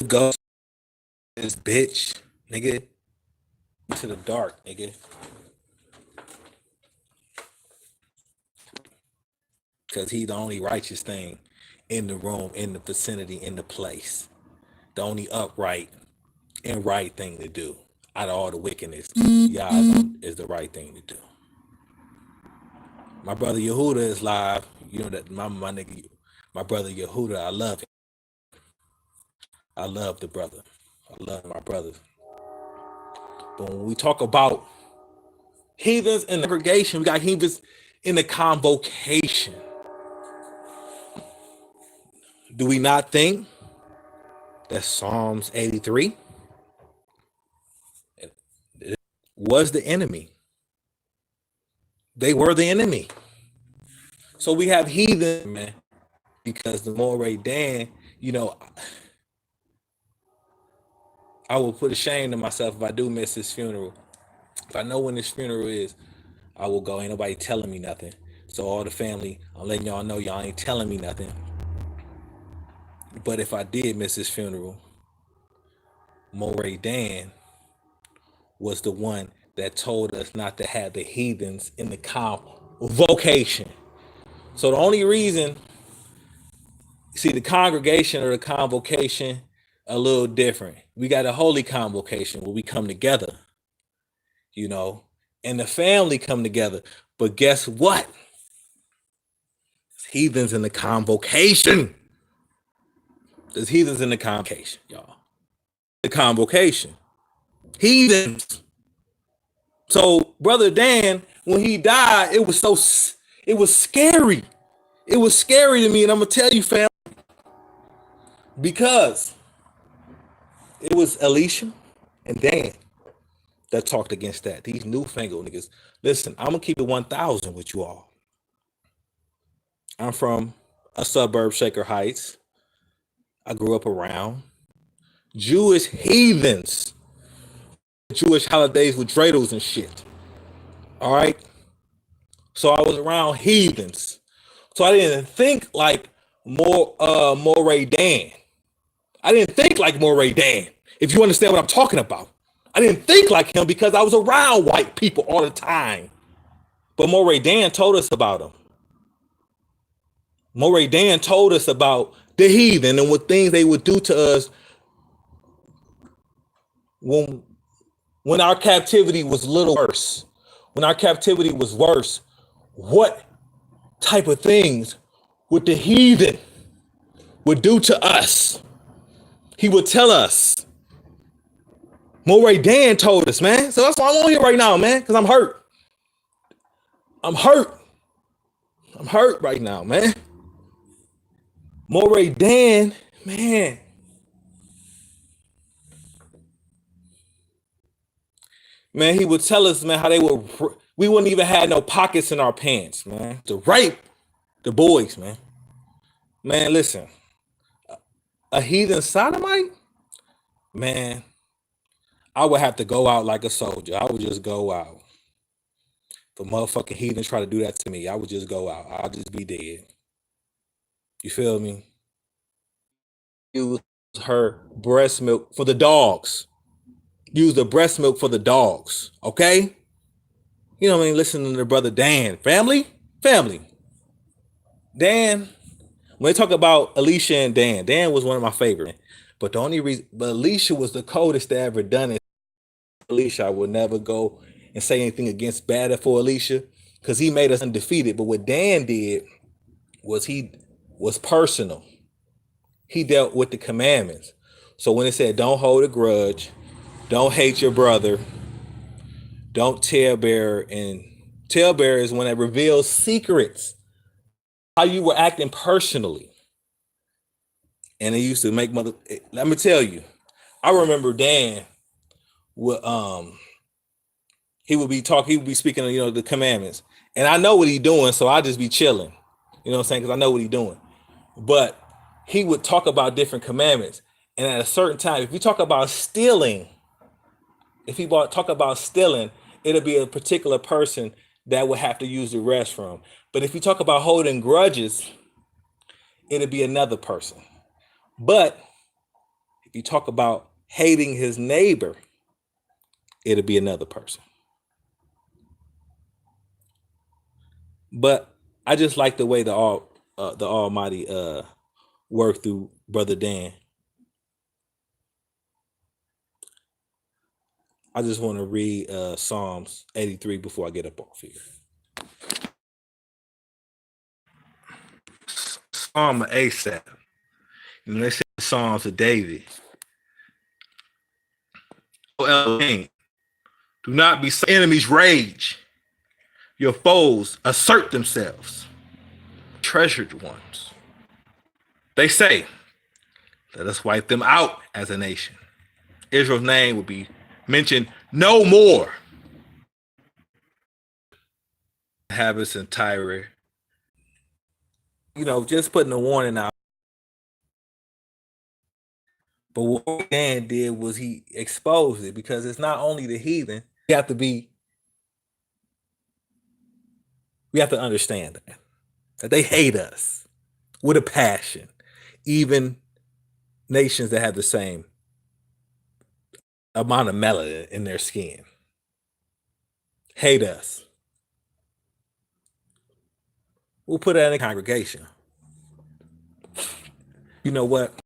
go this bitch, nigga, to the dark, nigga. Because he the only righteous thing in the room, in the vicinity, in the place. The only upright and right thing to do out of all the wickedness. YAHs is the right thing to do. My brother Yehuda is live. You know that my nigga, my brother Yehuda, I love him. I love the brother. I love my brother. But when we talk about heathens in the congregation, we got heathens in the convocation. Do we not think that Psalms 83 was the enemy? They were the enemy. So we have heathen, man, because the Moray Dan, you know, I will put a shame to myself if I do miss his funeral. If I know when his funeral is, I will go. Ain't nobody telling me nothing. So all the family, I'm letting y'all know y'all ain't telling me nothing. But if I did miss his funeral, Moray Dan was the one that told us not to have the heathens in the convocation. So the only reason, see, the congregation or the convocation a little different. We got a holy convocation where we come together, you know, and the family come together. But guess what? There's heathens in the convocation. There's heathens in the convocation, y'all. The convocation. Heathens. So Brother Dan, when he died, it was scary. It was scary to me, and I'm gonna tell you, fam, because it was Alicia and Dan that talked against that. These newfangled niggas. Listen, I'm gonna keep it 1,000 with you all. I'm from a suburb, Shaker Heights. I grew up around Jewish heathens, Jewish holidays with dreidels and shit. All right. So I was around heathens. So I didn't think like Moray Dan. I didn't think like Moray Dan. If you understand what I'm talking about. I didn't think like him because I was around white people all the time. But Moray Dan told us about him. Moray Dan told us about the heathen and what things they would do to us when our captivity was little worse. When our captivity was worse, what type of things would the heathen would do to us? He would tell us. Moray Dan told us, man. So that's why I'm on here right now, man, because I'm hurt. I'm hurt. I'm hurt right now, man. Moray Dan, man. Man, he would tell us, man, how we wouldn't even have no pockets in our pants, man, to rape the boys, man. Man, listen, a heathen sodomite, man, I would have to go out like a soldier. I would just go out. If a motherfucking heathen try to do that to me, I would just go out. I'll just be dead. You feel me? Use her breast milk for the dogs. Use the breast milk for the dogs, okay? You know what I mean? Listen to the brother Dan. Family? Dan, when they talk about Alicia and Dan was one of my favorite. But the only reason, but Alicia was the coldest that ever done it. Alicia, I would never go and say anything against bad for Alicia because he made us undefeated. But what Dan did was he was personal. He dealt with the commandments. So when it said don't hold a grudge, don't hate your brother, don't talebear, and talebear is when it reveals secrets, how you were acting personally. And it used to make let me tell you, I remember Dan would he would be speaking of, you know, the commandments. And I know what he's doing, so I just be chilling. You know what I'm saying? Because I know what he's doing. But he would talk about different commandments. And at a certain time, if we talk about stealing, it'll be a particular person that would have to use the restroom. But if you talk about holding grudges, it'll be another person. But If you talk about hating his neighbor, it'll be another person. But I just like the way the Almighty worked through Brother Dan. I just want to read Psalms 83 before I get up off here. Psalm of Asaph. You know, they say the Psalms of David. O Elohim, do not be enemies rage. Your foes assert themselves. Treasured ones. They say, let us wipe them out as a nation. Israel's name will be mentioned no more. Have its entire, just putting a warning out. But what Dan did was he exposed it, because it's not only the heathen. We have to understand that they hate us with a passion. Even nations that have the same amount of melanin in their skin hate us. We'll put that in a congregation. You know what?